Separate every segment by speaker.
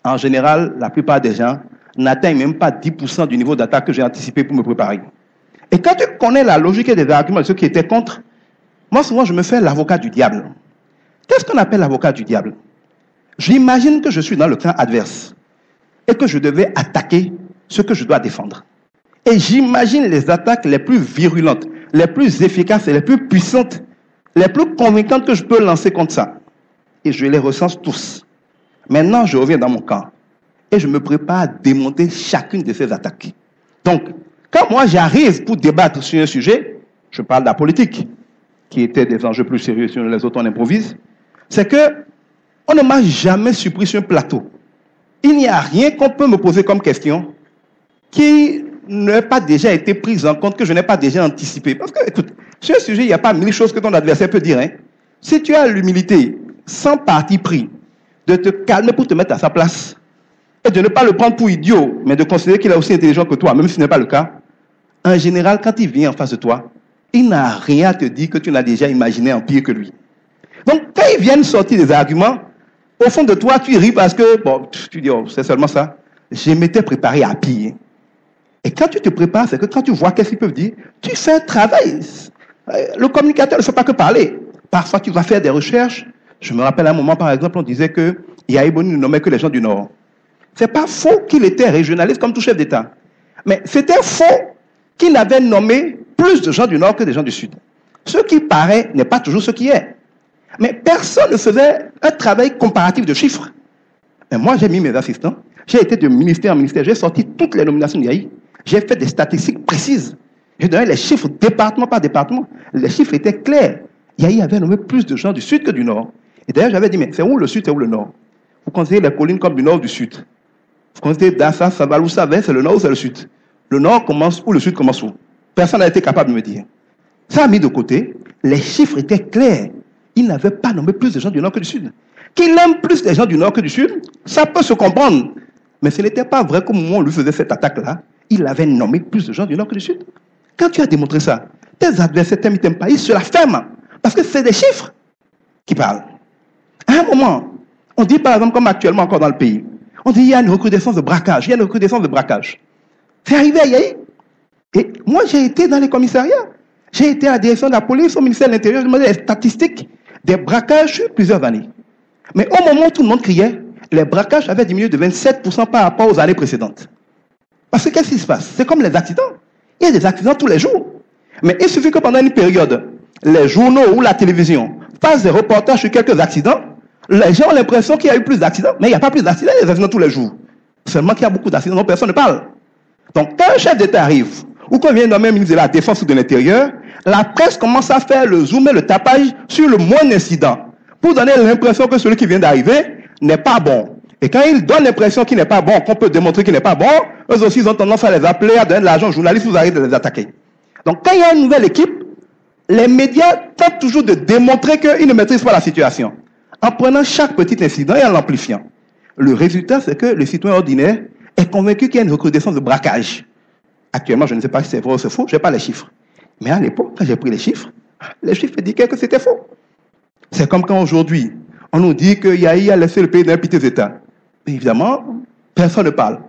Speaker 1: en général, la plupart des gens n'atteignent même pas 10% du niveau d'attaque que j'ai anticipé pour me préparer. Et quand tu connais la logique des arguments de ceux qui étaient contre, moi souvent je me fais l'avocat du diable. Qu'est-ce qu'on appelle l'avocat du diable? J'imagine que je suis dans le camp adverse et que je devais attaquer ce que je dois défendre. Et j'imagine les attaques les plus virulentes, les plus efficaces et les plus puissantes, les plus convaincantes que je peux lancer contre ça. Et je les recense tous. Maintenant, je reviens dans mon camp et je me prépare à démonter chacune de ces attaques. Donc, quand moi j'arrive pour débattre sur un sujet, je parle de la politique, qui était des enjeux plus sérieux sur les autres, on improvise, c'est que on ne m'a jamais surpris sur un plateau. Il n'y a rien qu'on peut me poser comme question qui n'ait pas déjà été prise en compte, que je n'ai pas déjà anticipé. Parce que, écoute, sur un sujet, il n'y a pas 1000 choses que ton adversaire peut dire. Hein. Si tu as l'humilité, sans parti pris, de te calmer pour te mettre à sa place, et de ne pas le prendre pour idiot, mais de considérer qu'il est aussi intelligent que toi, même si ce n'est pas le cas, en général, quand il vient en face de toi, il n'a rien à te dire que tu n'as déjà imaginé en pire que lui. Donc, quand ils viennent sortir des arguments, au fond de toi, tu ris parce que, bon, tu dis, oh, c'est seulement ça. Je m'étais préparé à pire. Et quand tu te prépares, c'est que quand tu vois qu'est-ce qu'ils peuvent dire, tu fais un travail. Le communicateur ne fait pas que parler. Parfois, tu vas faire des recherches. Je me rappelle à un moment, par exemple, on disait que Yahi Boni ne nommait que les gens du Nord. C'est pas faux qu'il était régionaliste comme tout chef d'État. Mais c'était faux qu'il n'avait nommé plus de gens du Nord que des gens du Sud. Ce qui paraît n'est pas toujours ce qui est. Mais personne ne faisait un travail comparatif de chiffres. Mais moi, j'ai mis mes assistants. J'ai été de ministère en ministère. J'ai sorti toutes les nominations de Yahi. J'ai fait des statistiques précises. J'ai donné les chiffres département par département. Les chiffres étaient clairs. Yahi avait nommé plus de gens du Sud que du Nord. Et d'ailleurs, j'avais dit, mais c'est où le Sud, c'est où le Nord? Vous considérez les collines comme du Nord ou du Sud? Vous considérez Dassa, Sabalou, Savé, c'est le Nord ou c'est le Sud? Le Nord commence où, le Sud commence où? Personne n'a été capable de me dire. Ça a mis de côté. Les chiffres étaient clairs. Il n'avait pas nommé plus de gens du Nord que du Sud. Qu'il aime plus les gens du Nord que du Sud, ça peut se comprendre. Mais ce n'était pas vrai qu'au moment où on lui faisait cette attaque-là, il avait nommé plus de gens du Nord que du Sud. Quand tu as démontré ça, tes adversaires t'aiment, ils t'aiment pas, ils se la ferment. Parce que c'est des chiffres qui parlent. À un moment, on dit par exemple, comme actuellement encore dans le pays, on dit il y a une recrudescence de braquage, il y a une recrudescence de braquage. C'est arrivé à Yahi. Et moi, j'ai été dans les commissariats. J'ai été à la direction de la police, au ministère de l'Intérieur, j'ai demandé les statistiques des braquages sur plusieurs années. Mais au moment où tout le monde criait, les braquages avaient diminué de 27% par rapport aux années précédentes. Parce que qu'est-ce qui se passe? C'est comme les accidents. Il y a des accidents tous les jours. Mais il suffit que pendant une période, les journaux ou la télévision fassent des reportages sur quelques accidents. Les gens ont l'impression qu'il y a eu plus d'accidents. Mais il n'y a pas plus d'accidents, il y a des accidents tous les jours. Seulement qu'il y a beaucoup d'accidents dont personne ne parle. Donc quand un chef d'État arrive, ou qu'on vient nommer un ministre de la Défense ou de l'Intérieur, la presse commence à faire le zoom et le tapage sur le moindre incident pour donner l'impression que celui qui vient d'arriver n'est pas bon. Et quand ils donnent l'impression qu'il n'est pas bon, qu'on peut démontrer qu'il n'est pas bon, eux aussi ils ont tendance à les appeler, à donner de l'argent aux journalistes, vous arrêtez de les attaquer. Donc quand il y a une nouvelle équipe, les médias tentent toujours de démontrer qu'ils ne maîtrisent pas la situation, en prenant chaque petit incident et en l'amplifiant. Le résultat, c'est que le citoyen ordinaire est convaincu qu'il y a une recrudescence de braquage. Actuellement, je ne sais pas si c'est vrai ou c'est faux, je n'ai pas les chiffres. Mais à l'époque, quand j'ai pris les chiffres indiquaient que c'était faux. C'est comme quand aujourd'hui, on nous dit que Yahi a laissé le pays dans un piteux état. Mais évidemment, personne ne parle.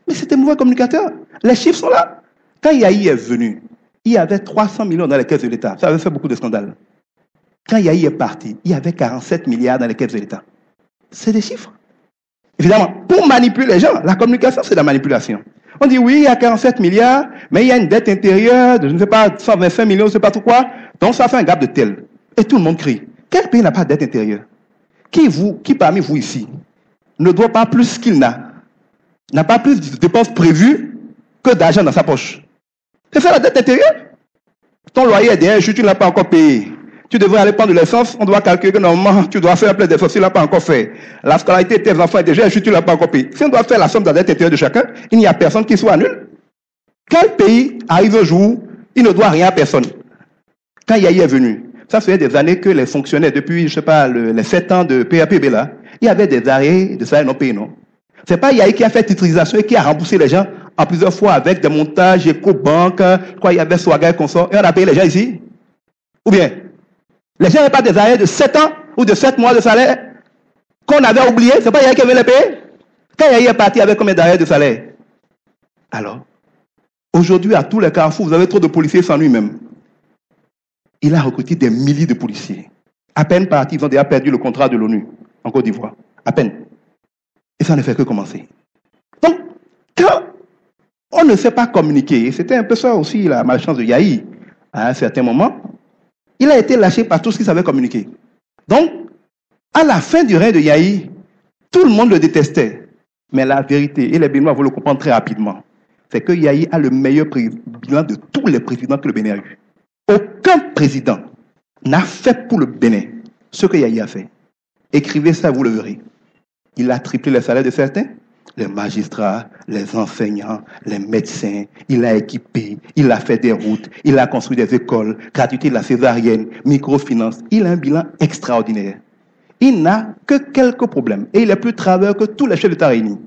Speaker 1: Mais c'était mauvais communicateur. Les chiffres sont là. Quand Yahi est venu, il y avait 300 millions dans les caisses de l'État. Ça avait fait beaucoup de scandales. Quand Yahi est parti, il y avait 47 milliards dans les caisses de l'État. C'est des chiffres. Évidemment, pour manipuler les gens, la communication, c'est de la manipulation. On dit oui, il y a 47 milliards, mais il y a une dette intérieure de, je ne sais pas, 125 millions, je ne sais pas tout quoi. Donc ça fait un gap de tel. Et tout le monde crie. Quel pays n'a pas de dette intérieure? Qui parmi vous ici ne doit pas plus qu'il n'a pas plus de dépenses prévues que d'argent dans sa poche? C'est ça la dette intérieure? Ton loyer est derrière, tu ne l'as pas encore payé. Tu devrais aller prendre de l'essence, on doit calculer que normalement tu dois faire plein d'efforts, tu ne l'as pas encore fait. La scolarité de tes enfants est déjà, tu ne l'as pas encore payé. Si on doit faire la somme de la dette intérieure de chacun, il n'y a personne qui soit nul. Quel pays arrive un jour, il ne doit rien à personne? Quand Yahi est venu, ça fait des années que les fonctionnaires, depuis, je ne sais pas, les 7 ans de PAPB là, il y avait des arrêts de salaire non payés, non? Ce n'est pas Yahi qui a fait titrisation et qui a remboursé les gens en plusieurs fois avec des montages, éco-banques, je crois qu'il y avait Swaga et consorts, et on a payé les gens ici? Ou bien? Les gens n'avaient pas des arrêts de 7 ans ou de 7 mois de salaire qu'on avait oublié, c'est pas Yahi qui avait les payer? Quand Yahi est parti avec combien d'arrêts de salaire? Alors, aujourd'hui, à tous les carrefours, vous avez trop de policiers sans lui-même. Il a recruté des milliers de policiers. À peine partis, ils ont déjà perdu le contrat de l'ONU en Côte d'Ivoire. À peine. Et ça ne fait que commencer. Donc, quand on ne sait pas communiquer, et c'était un peu ça aussi la malchance de Yahi, à un certain moment, il a été lâché par tous ceux qui savaient communiquer. Donc, à la fin du règne de Yahi, tout le monde le détestait. Mais la vérité, et les Béninois vont le comprendre très rapidement, c'est que Yahi a le meilleur bilan de tous les présidents que le Bénin a eu. Aucun président n'a fait pour le Bénin ce que Yahi a fait. Écrivez ça, vous le verrez. Il a triplé les salaires de certains, les magistrats, les enseignants, les médecins. Il a équipé, il a fait des routes, il a construit des écoles, gratuité de la césarienne, microfinance. Il a un bilan extraordinaire. Il n'a que quelques problèmes et il est plus travailleur que tous les chefs d'État réunis.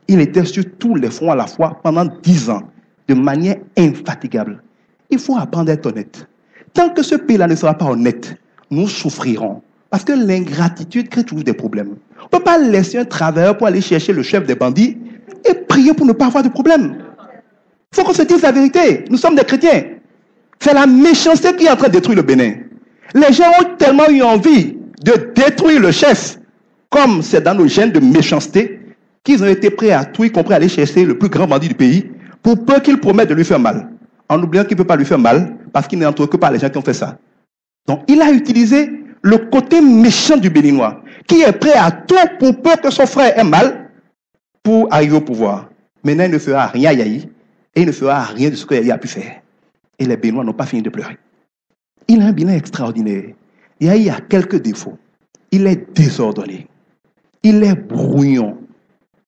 Speaker 1: Il était sur tous les fronts à la fois pendant 10 ans, de manière infatigable. Il faut apprendre à être honnête. Tant que ce pays-là ne sera pas honnête, nous souffrirons. Parce que l'ingratitude crée toujours des problèmes. On ne peut pas laisser un travailleur pour aller chercher le chef des bandits et prier pour ne pas avoir de problème. Il faut qu'on se dise la vérité. Nous sommes des chrétiens. C'est la méchanceté qui est en train de détruire le Bénin. Les gens ont tellement eu envie de détruire le chef, comme c'est dans nos gènes de méchanceté, qu'ils ont été prêts à tout, y compris à aller chercher le plus grand bandit du pays, pour peu qu'il promette de lui faire mal. En oubliant qu'il ne peut pas lui faire mal, parce qu'il n'est entouré que par les gens qui ont fait ça. Donc, il a utilisé le côté méchant du Béninois, qui est prêt à tout pour peu que son frère ait mal, pour arriver au pouvoir. Maintenant, il ne fera rien à Yahi, et il ne fera rien de ce que Yahi a pu faire. Et les Béninois n'ont pas fini de pleurer. Il a un bilan extraordinaire. Yahi a quelques défauts. Il est désordonné. Il est brouillon.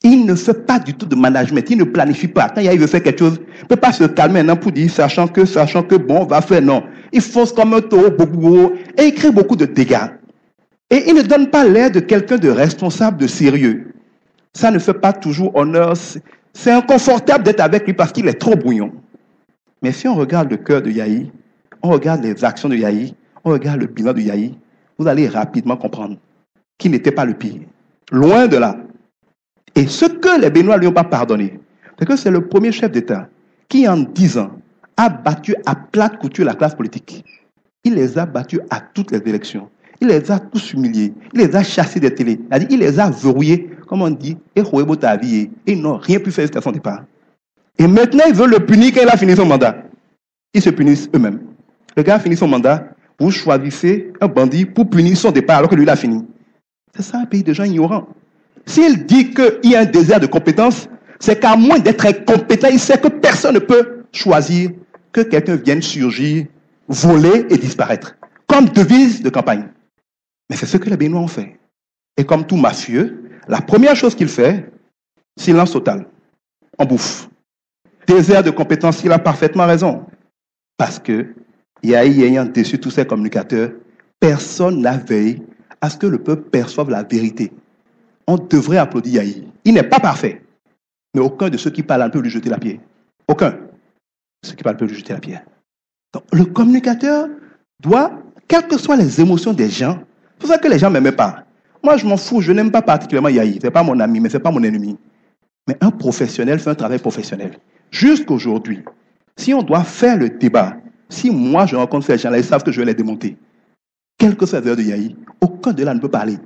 Speaker 1: Il ne fait pas du tout de management. Il ne planifie pas. Quand Yahi veut faire quelque chose, il ne peut pas se calmer maintenant pour dire, sachant que bon, on va faire, non. Il fonce comme un taureau, beaucoup, et il crée beaucoup de dégâts. Et il ne donne pas l'air de quelqu'un de responsable, de sérieux. Ça ne fait pas toujours honneur. C'est inconfortable d'être avec lui parce qu'il est trop brouillon. Mais si on regarde le cœur de Yahi, on regarde les actions de Yahi, on regarde le bilan de Yahi, vous allez rapidement comprendre qu'il n'était pas le pire. Loin de là. Et ce que les Béninois ne lui ont pas pardonné, c'est que c'est le premier chef d'État qui, en 10 ans, a battu à plate couture la classe politique. Il les a battus à toutes les élections. Il les a tous humiliés. Il les a chassés des télés. Il les a verrouillés, comme on dit, et ils n'ont rien pu faire jusqu'à son départ. Et maintenant, ils veulent le punir quand il a fini son mandat. Ils se punissent eux-mêmes. Le gars a fini son mandat, vous choisissez un bandit pour punir son départ alors que lui, il a fini. C'est ça un pays de gens ignorants. S'il dit qu'il y a un désert de compétences, c'est qu'à moins d'être incompétent, il sait que personne ne peut choisir que quelqu'un vienne surgir, voler et disparaître. Comme devise de campagne. Mais c'est ce que les Béninois ont fait. Et comme tout mafieux, la première chose qu'il fait, silence total. On bouffe. Désert de compétences, il a parfaitement raison. Parce que, Yahi ayant déçu tous ses communicateurs, personne n'a veillé à ce que le peuple perçoive la vérité. On devrait applaudir Yahi. Il n'est pas parfait. Mais aucun de ceux qui parlent ne peut lui jeter la pierre. Aucun de ceux qui parlent peut lui jeter la pierre. Donc, le communicateur doit, quelles que soient les émotions des gens, c'est pour ça que les gens ne m'aiment pas. Moi, je m'en fous, je n'aime pas particulièrement Yahi. Ce n'est pas mon ami, mais ce n'est pas mon ennemi. Mais un professionnel fait un travail professionnel. Jusqu'aujourd'hui, si on doit faire le débat, si moi je rencontre ces gens-là, ils savent que je vais les démonter. Quelle que soit l'heure de Yahi, aucun de là ne peut parler.